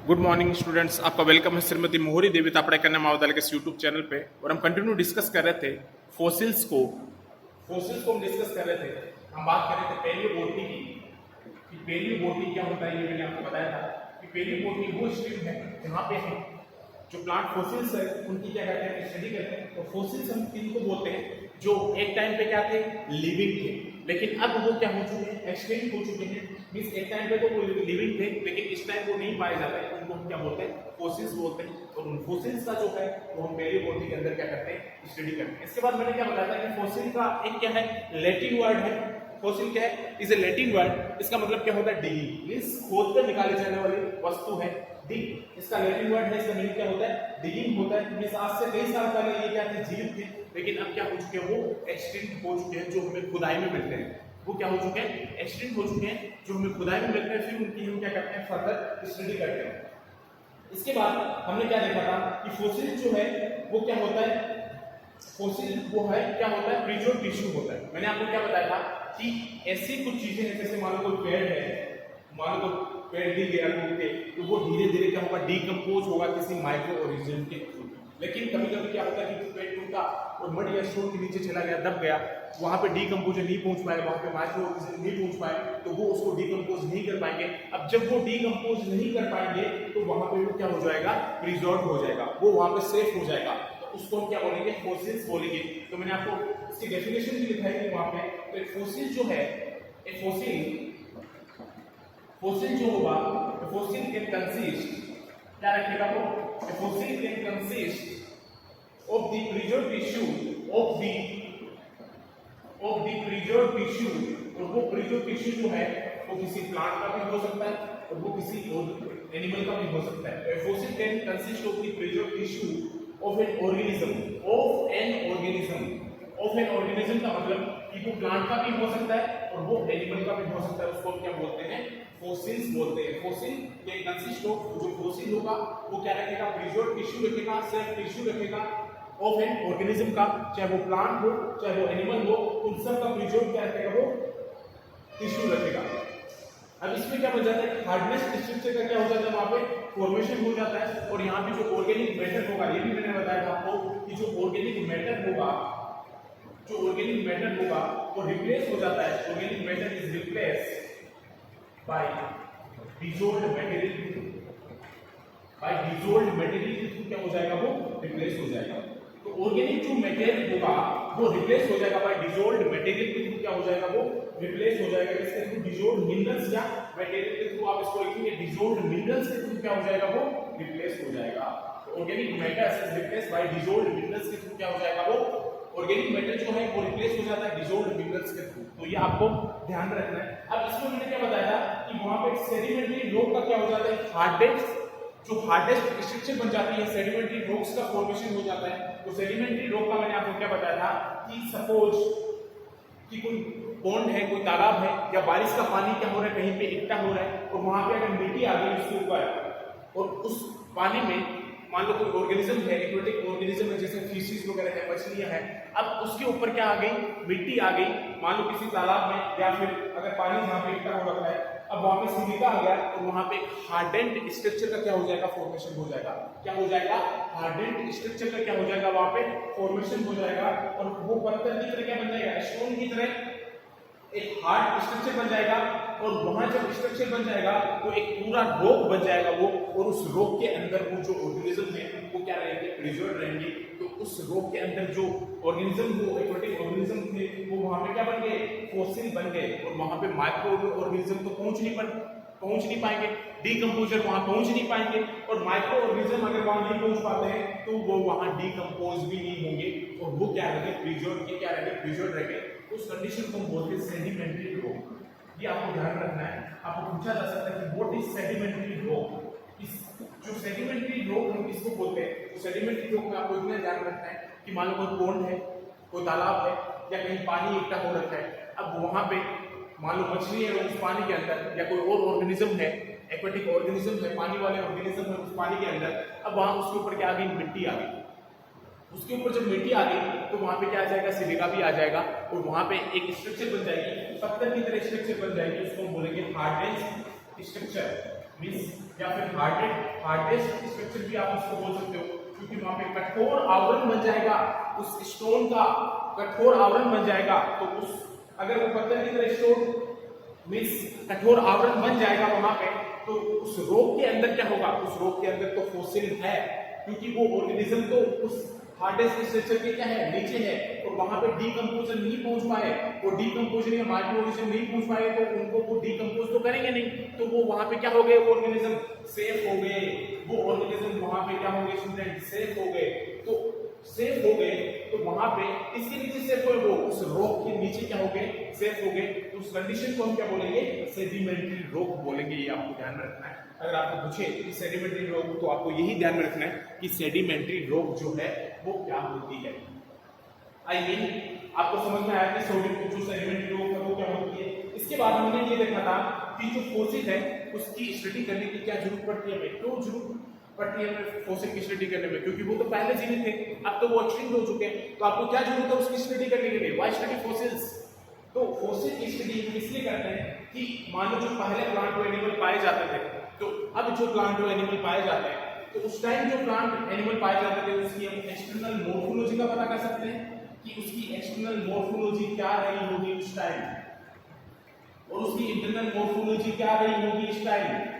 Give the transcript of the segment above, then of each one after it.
Good morning students, आपका welcome है श्रीमती मोहरी देवी तापड़े कन्या महाविद्यालय के यूट्यूब चैनल पे। और हम कंटिन्यू डिस्कस कर रहे थे फॉसिल्स को हम डिस्कस कर रहे थे। हम बात कर रहे थे पेलियोबोटनी की कि पेलियोबोटनी क्या होता है। ये मैंने आपको बताया था कि पेलियोबोटनी वो स्ट्रीम है जहाँ पे हम जो प्लांट फॉसिल्स है उनकी क्या करते हैं, स्टडी करते हैं। तो फॉसिल्स हम किनको बोलते हैं जो एक टाइम पे क्या थे, लिविंग थे, लेकिन अब वो क्या हो चुके हैं, एक्सटिंक्ट हो चुके हैं। मींस एक टाइम पे तो वो लिविंग थे लेकिन इस टाइम वो नहीं पाए जाते हैं, उनको हम क्या बोलते हैं, फॉसिल्स बोलते हैं। और उन फॉसिल्स का जो है वो हम पेलियोबोटनी के अंदर क्या करते हैं, स्टडी करते हैं। इसके बाद मैंने क्या बताया था कि फॉसिल का एक क्या है, लैटिन वर्ड है। फॉसिल क्या है, इज ए लैटिन वर्ड। इसका मतलब क्या होता है, डिगिंग, मींस खोद कर निकाले जाने वाली वस्तु है। डिग इसका लैटिन वर्ड है, इसका मीनिंग क्या होता है, डिगिंग होता है। मींस आज से कई साल पहले ये क्या थे, जीवित थे, लेकिन अब क्या हो चुके हैं, वो एक्सटिंक्ट हो चुके हैं। जो हमें खुदाई में मिलते हैं वो क्या हो चुके हैं, एक्सटिंक्ट हो चुके हैं। जो हमें खुदाई में मिलते हैं फिर उनकी हम क्या करते हैं, फर्दर स्टडी करते हैं। इसके बाद हमने क्या देखा था कि फॉसिल जो है वो क्या होता है, फॉसिल वो है क्या होता है, प्रिजर्व टिश्यू होता है। मैंने आपको क्या बताया था कि ऐसी कुछ चीजें हैं, जैसे मान लो कोई पेड़ है, मान लो पेड़ गिर गया टूट के, तो वो धीरे धीरे क्या होगा, डीकम्पोज होगा किसी माइक्रो ऑर्गेनिज्म के थ्रू। लेकिन कभी कभी क्या होता है कि पेड़ टूटा और मड या स्टोन के नीचे चला गया, दब गया, वहां पे डीकम्पोजर नहीं पहुंच पाए, वहां पे माइक्रो ऑर्गेनिज्म नहीं पहुंच पाए, तो वो उसको डीकम्पोज नहीं कर पाएंगे। अब जब वो डीकम्पोज नहीं कर पाएंगे तो वहां पे वो क्या हो जाएगा, प्रिजर्व हो जाएगा, वो वहां पे सेफ हो जाएगा। तो उसको हम क्या बोलेंगे, फॉसिल्स बोलेंगे। तो मैंने आपको इसकी डेफिनेशन भी लिखाई थी वहां पे। तो एक फॉसिल जो है, एक फॉसिल जो होगा, फॉसिल कैन कंसिस्ट, क्या रखेगा वो, fossil can consist of the preserve tissue of the preserve tissue. और वो प्रिजर्व टिश्यू जो है वो किसी प्लांट का भी हो सकता है और वो किसी एनिमल का भी हो सकता है। Fossil can consist of the preserve tissue of an organism का मतलब कि वो प्लांट का भी हो सकता है और वो एनिमल का भी हो सकता है। उसको क्या बोलते हैं, फॉसिल्स बोलते हैं। फॉसिल के कंसिस्ट ऑफ, जो फॉसिल होगा वो क्या रखेगा, प्रिजर्व टिश्यू रखेगा, सेल्फ टिश्यू रखेगा ऑफ एन ऑर्गेनिज्म का, चाहे वो प्लांट हो चाहे वो एनिमल हो, उन सब का प्रिजर्व क्या रखेगा, वो टिश्यू रखेगा। अब इसमें क्या बन जाता है, हार्डनेस स्ट्रक्चर का क्या हो जाता है, वहां पे फॉर्मेशन हो जाता है। और यहाँ पे जो ऑर्गेनिक मैटर होगा, ये भी मैंने बताया था आपको कि जो ऑर्गेनिक मैटर होगा वो रिप्लेस हो जाता है। Organic matter is replace by dissolved material, के थ्रू क्या हो जाएगा, वो रिप्लेस हो जाएगा। तो ऑर्गेनिक जो मटेरियल होगा वो रिप्लेस हो जाएगा बाय डिसॉल्व्ड मटेरियल के थ्रू, क्या हो जाएगा, वो रिप्लेस हो जाएगा। इसके थ्रू डिसॉल्व्ड मिनरल्स या मटेरियल के थ्रू, आप इसको लिखेंगे डिसॉल्व्ड मिनरल्स के थ्रू क्या हो जाएगा, वो रिप्लेस हो जाएगा। तो organic matter is replace by dissolved minerals के थ्रू क्या हो जाएगा, वो ऑर्गेनिक मैटर जो है वो रिप्लेस हो जाता है डिसॉल्व्ड मिनरल्स के थ्रू। तो ये आपको ध्यान रखना है। अब इसमें मैंने क्या बताया था कि वहां पे सेडिमेंट्री रॉक का क्या हो जाता है, हार्डेस्ट स्ट्रक्चर बन जाती है, सेडिमेंट्री रॉक्स का फॉर्मेशन हो जाता है। तो सेडिमेंट्री रॉक का मैंने आपको क्या बताया था कि सपोज कि कोई पॉन्ड है, कोई तालाब है, या बारिश का पानी क्या हो रहा है, कहीं पे इकट्ठा हो रहा है, और वहां पे अगर मिट्टी आ गई उसके ऊपर, और उस पानी में मान लो कोई ऑर्गेनिज्म है, एक्वेटिक ऑर्गेनिज्म है, जैसे फिशेस वगैरह है, मछलियां हैं, अब उसके ऊपर क्या आ गई, मिट्टी आ गई, मान लो किसी तालाब में, या फिर अगर पानी जहाँ पे इकट्ठा हो रखा है, अब वहां पे सिलिका आ गया, और वहां पे हार्डेंड स्ट्रक्चर का क्या हो जाएगा, फॉर्मेशन हो जाएगा। क्या हो जाएगा, हार्डेंड स्ट्रक्चर का क्या हो जाएगा, वहां पे फॉर्मेशन हो जाएगा। और वो पत्थर की तरह क्या बन जाएगा, स्टोन की तरह एक हार्ड स्ट्रक्चर बन जाएगा। और वहां जब स्ट्रक्चर बन जाएगा तो एक पूरा रॉक बन जाएगा वो, और उस रॉक के अंदर वो जो ऑर्गेनिज्म है वो क्या रहेंगे, प्रिजर्व रहेंगे। तो उस रॉक के अंदर जो ऑर्गेनिज्म, वो एक्वेटिक ऑर्गेनिज्म थे, वो वहां पे क्या बन गए, फॉसिल बन गए। और वहां पे माइक्रो ऑर्गेनिज्म तो पहुंच नहीं पाएंगे, डीकम्पोजर वहां पहुंच नहीं पाएंगे, और माइक्रो ऑर्गेनिज्म अगर वहां नहीं पहुंच पाते हैं तो वो वहां डीकम्पोज भी नहीं होंगे, और वो क्या रहेंगे, प्रिजर्व रहेंगे। उस कंडीशन को हम बोलते हैं सेडिमेंट्री रॉक। ये आपको ध्यान रखना है। आपको पूछा जा सकता है कि व्हाट इज सेडिमेंट्री रॉक। इस जो सेडिमेंट्री रॉक हम इसको बोलते हैं, तो सेडिमेंट्री रॉक में आपको इतना ध्यान रखना है कि मान लो कोई पॉन्ड है, कोई तालाब है, या कहीं पानी इकट्ठा हो रखा है, अब वहां पे मान लो मछली है उस पानी के अंदर, या कोई और ऑर्गेनिज्म है, एक्वेटिक ऑर्गेनिज्म है, पानी वाले ऑर्गेनिज्म है उस पानी के अंदर, अब वहां उसके ऊपर क्या आ गई, मिट्टी आ गई। उसके ऊपर जब मिट्टी आ गई तो वहां पे क्या आ जाएगा, सिलिका भी आ जाएगा, और वहां पे एक स्ट्रक्चर बन जाएगी, पत्थर की तरह स्ट्रक्चर बन जाएगी, उसको हम बोलेंगे हार्डेंड स्ट्रक्चर। मींस या फिर हार्डेस्ट स्ट्रक्चर भी आप उसको बोल सकते हो, क्योंकि वहां पे कठोर आवरण बन जाएगा, उस स्टोन का कठोर आवरण बन जाएगा। तो उस अगर वो पत्थर की तरह स्टोन मींस कठोर आवरण बन जाएगा वहां पे, तो उस रॉक के अंदर क्या होगा, उस रॉक के अंदर तो फॉसिल है, क्योंकि वो ऑर्गेनिज्म तो उस हार्डेस्ट स्ट्रक्चर के क्या है, नीचे है, और वहां पे डीकंपोजन नहीं पहुंच पाए, वो डीकंपोजन या माइक्रोऑर्गेनिज्म नहीं पहुंच पाए, तो उनको वो डीकंपोज तो करेंगे नहीं, तो वो वहां पे क्या हो गए, वो ऑर्गेनिज्म सेफ हो गए, वो ऑर्गेनिज्म वहां पे क्या हो गए स्टूडेंट, सेफ हो गए। तो सेफ हो गए तो वहां पे इसके नीचे सेफ हुए, वो उस रॉक के नीचे क्या हो गए, सेफ हो गए, तो उस कंडीशन को हम क्या बोलेंगे, सेडिमेंट्री रॉक बोलेंगे। ये आपको ध्यान में रखना है। अगर आपको पूछे कि सेडिमेंट्री रॉक, तो आपको यही ध्यान में रखना है कि सेडिमेंट्री रॉक जो है वो क्या होती है। आई मीन आपको समझ में आया कि जो सेडिमेंट्री रॉक है वो क्या होती है। इसके बाद हमने ये देखा था कि जो फोसिल है उसकी स्टडी करने की क्या जरूरत पड़ती है, हमें क्यों जरूरत पड़ती है हमें फोसिल की स्टडी करने में, क्योंकि वो तो पहले जीवित थे, अब तो वो एक्सटिंक्ट हो चुके हैं, तो आपको क्या जरूरत है उसकी स्टडी करने के लिए, व्हाई स्टडी फोसिल्स। तो फोसिल की स्टडी इसलिए करते हैं कि मान लो जो पहले प्लांट और एनिमल पाए जाते थे, तो अब जो प्लांट और एनिमल पाए जाते हैं, तो उस टाइम जो प्लांट एनिमल पाए जाते थे उसकी हम एक्सटर्नल मॉर्फोलॉजी का पता कर सकते हैं कि उसकी एक्सटर्नल मॉर्फोलॉजी क्या रही होगी उस टाइम, और उसकी इंटरनल मॉर्फोलॉजी क्या रही होगी इस टाइम,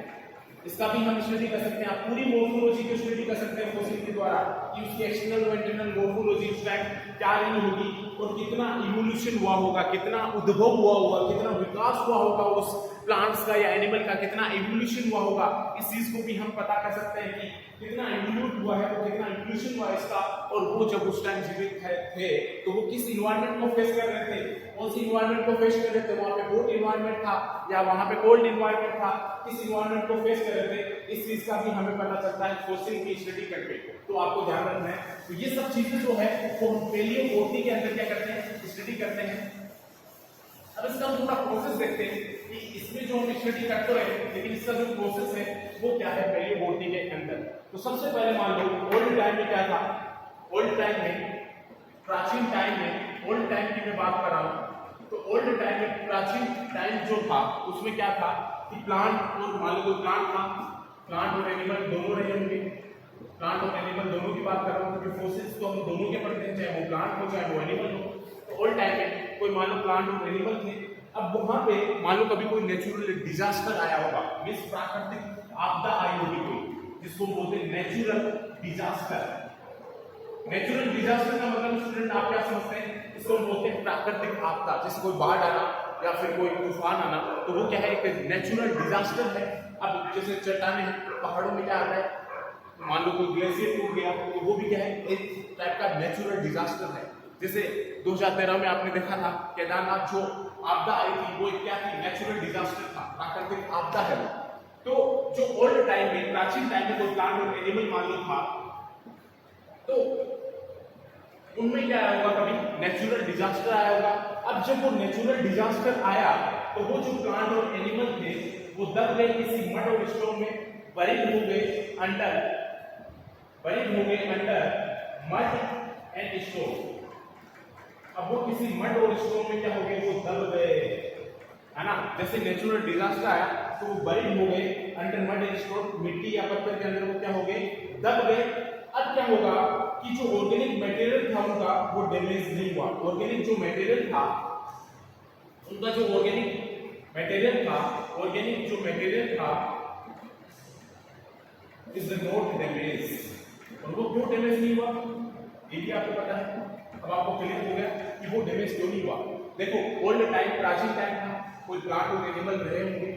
इसका भी हम स्टडी कर सकते हैं। आप पूरी मॉर्फोलॉजी की स्टडी कर सकते हैं फोसिल के द्वारा कि उसकी एक्सटर्नल और इंटरनल मॉर्फोलॉजी उस टाइम क्या रही होगी, और कितना इवोल्यूशन हुआ होगा, कितना उद्भव हुआ होगा, कितना विकास हुआ होगा उस प्लांट्स का या एनिमल का, कितना इवोल्यूशन हुआ होगा, इस चीज को भी हम पता कर सकते हैं कि कितना इवोल्यूट हुआ है, तो कितना इवोल्यूशन हुआ इसका, और वो जब उस टाइम जीवित थे तो वो किस इन्वायरमेंट को फेस कर रहे थे, कौन सी इन्वायरमेंट को फेस कर रहे थे, वहां पे हॉट इन्वायरमेंट था या वहां पे कोल्ड इन्वायरमेंट था, किस इन्वायरमेंट को फेस कर रहे थे, इस चीज का भी हमें पता चलता है फोसिल की स्टडी करके। तो आपको ध्यान रखना है, तो ये सब चीजें जो है वो हम पैलियोबोटनी के अंदर क्या करते हैं, स्टडी करते हैं। अब इसका हम थोड़ा प्रोसेस देखते हैं कि इसमें जो हम स्टडी करते रहे, लेकिन इसका जो प्रोसेस है वो क्या है पैलियोबोटनी के अंदर। तो सबसे पहले मान लो ओल्ड टाइम में क्या था, ओल्ड टाइम में, प्राचीन टाइम में, ओल्ड टाइम की मैं बात कर रहा हूं, तो ओल्ड टाइम में प्राचीन टाइम जो था उसमें क्या था कि प्लांट और मान लो कोई प्लांट था, प्लांट और एनिमल दोनों रहे होंगे, प्लांट और एनिमल दोनों की बात कर रहा हूं, क्योंकि फोसिल्स तो हम दोनों के पढ़ते हैं, चाहे वो प्लांट हो चाहे वो एनिमल हो। तो ओल्ड टाइम में कोई मान लो प्लांट और एनिमल थे, अब वहां पे मान लो कभी कोई नेचुरल डिजास्टर आया होगा, मींस प्राकृतिक आपदा आई होगी कोई, जिसको बोलते हैं नेचुरल डिजास्टर। नेचुरल डिजास्टर का मतलब स्टूडेंट आप क्या समझते हैं, इसको बोलते हैं प्राकृतिक आपदा, जैसे कोई बाढ़ आना या फिर कोई तूफान आना, तो वो क्या है, एक नेचुरल डिजास्टर है। अब जैसे चट्टाने पहाड़ों में क्या आता है, मान लो कोई ग्लेशियर टूट गया, तो वो भी क्या है, एक टाइप का नेचुरल डिजास्टर है। जैसे 2013 में आपने देखा था केदारनाथ जो आपदा आई थी वो क्या थी, नेचुरल डिजास्टर था, प्राकृतिक आपदा है वो। तो जो ओल्ड टाइम में, प्राचीन टाइम में कोई प्लांट और एनिमल मान लो था, तो उनमें क्या आया होगा, कभी नेचुरल डिजास्टर आया होगा। अब जब वो नेचुरल डिजास्टर आया तो वो जो प्लांट और एनिमल थे वो दब गए किसी मड और स्टोन में, बरीड हो गए अंडर मड एंड स्टोन। अब वो किसी मड और स्टोन में क्या हो गए, वो दब गए, है ना। जैसे नेचुरल डिजास्टर आया तो वो बरीड हो गए अंडर मड एंड स्टोन, मिट्टी या पत्थर के अंदर वो क्या हो गए, दब गए। अब क्या होगा कि जो ऑर्गेनिक मटेरियल था उनका वो डैमेज नहीं हुआ, ऑर्गेनिक जो मटेरियल था उनका, जो ऑर्गेनिक मटेरियल था इज नॉट डैमेज। और वो क्यों डैमेज नहीं हुआ ये भी आपको पता है। अब आपको क्लियर हो गया कि वो डैमेज क्यों नहीं हुआ। देखो ओल्ड टाइम, प्राचीन टाइम था, कोई प्लांट और एनिमल रहे होंगे,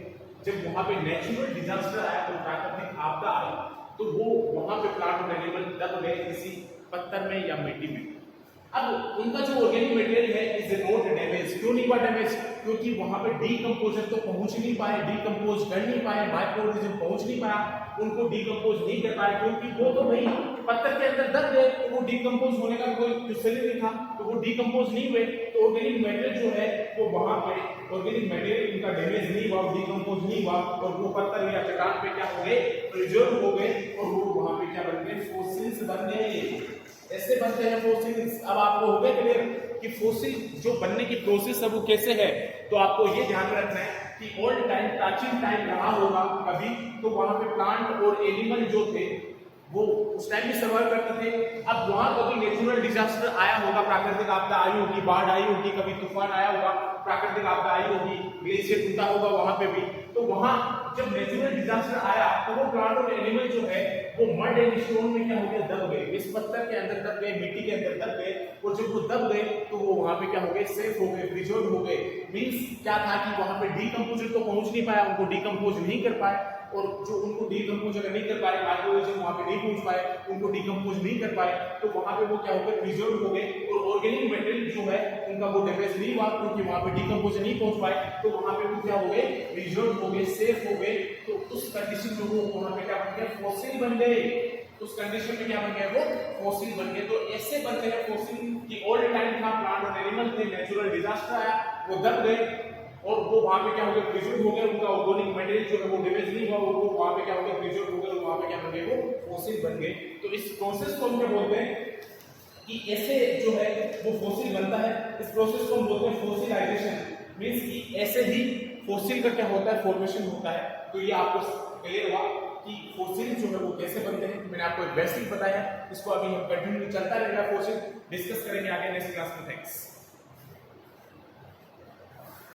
जब वहां पे नेचुरल डिजास्टर आया, कोई प्राकृतिक आपदा आई, तो वो वहां पे प्लांट और एनिमल दब गए किसी पत्थर में या मिट्टी में। अब उनका जो ऑर्गेनिक मटेरियल है इज नॉट डैमेज। क्यों नहीं हुआ डैमेज, क्योंकि वहां पे डीकंपोजर तो पहुंच नहीं पाए, डीकंपोज कर नहीं पाए, माइक्रोऑर्गेनिज्म पहुंच नहीं पाया, उनको डीकंपोज नहीं कर पाए, क्योंकि वो तो भाई पत्थर के अंदर दब गए, तो वो डीकंपोज होने का कोई फैसिलिटी नहीं था, तो वो डीकंपोज नहीं हुए। तो ऑर्गेनिक मटेरियल जो है वो वहां पे ऑर्गेनिक मटेरियल उनका डैमेज नहीं हुआ, डीकंपोज नहीं हुआ, और वो पत्थर या चट्टान पे क्या हो गए, प्रिजर्व हो गए, और वो वहां पे क्या बन गए, फोसिल्स बन गए। ऐसे बनते हैं फोसिल्स। अब आपको हो गया क्लियर कि फोसिल जो बनने की प्रोसेस है वो कैसे है। तो आपको ये ध्यान में रखना है कि ओल्ड टाइम प्राचीन टाइम रहा होगा कभी, तो वहां पे प्लांट और एनिमल जो थे वो उस टाइम भी सर्वाइव करते थे। अब वहां कभी नेचुरल डिजास्टर आया होगा, प्राकृतिक आपदा आई होगी, बाढ़ आई होगी, कभी तूफान आया होगा, प्राकृतिक आपदा आई होगी, ग्लेशियर टूटा होगा वहां पे भी, तो वहां जब नेचुरल डिजास्टर आया तो वो प्लांट और एनिमल जो है वो मड एंड स्टोन में क्या हो गया, दब गए, इस पत्थर के अंदर दब गए, मिट्टी के अंदर दब गए, और जब वो दब गए तो वो वहां पे क्या हो गए, सेफ हो गए, प्रिजर्व हो गए। मींस क्या था कि वहां पे डीकंपोजर तो पहुंच नहीं पाया, उनको डीकंपोज नहीं कर पाए, और जो उनको डीकंपोज अगर नहीं कर पाए, माइक्रोऑर्गेनिज्म वहां पे नहीं पहुंच पाए, उनको डीकंपोज नहीं कर पाए, तो वहां पे वो क्या हो गए, प्रिजर्व हो गए, और ऑर्गेनिक मटेरियल जो है उनका वो डैमेज नहीं हुआ, क्योंकि वहां पे डीकंपोज नहीं पहुंच पाए, तो वहां पे वो क्या हो गए, प्रिजर्व हो गए, सेफ हो गए। तो उस कंडीशन में वो वहां पे क्या बन गए, फॉसिल बन गए। उस कंडीशन में क्या बन गए, वो फॉसिल बन गए। तो ऐसे बनते हैं फॉसिल कि ओल्ड टाइम था, प्लांट और एनिमल थे, नेचुरल डिजास्टर आया, वो दब गए, और वो वहां पे क्या हो गया, प्रिजर्व हो गए, उनका ऑर्गेनिक मटेरियल जो है वो डैमेज नहीं हुआ, वो वहां पे क्या हो गया, प्रिजर्व हो गए, और वहां पे क्या बन गए, वो फॉसिल बन गए। तो इस प्रोसेस को हम क्या बोलते हैं कि ऐसे जो है वो फॉसिल बनता है, इस प्रोसेस को हम बोलते हैं फॉसिलाइजेशन। मींस कि ऐसे ही फॉसिल का क्या होता है, फॉर्मेशन होता है। तो ये आपको क्लियर हुआ कि फॉसिल जो है वो कैसे बनते हैं। मैंने आपको एक बेसिक बताया, इसको अभी हम कंटिन्यू चलता रहेगा, फॉसिल डिस्कस करेंगे आगे नेक्स्ट क्लास में। थैंक्स।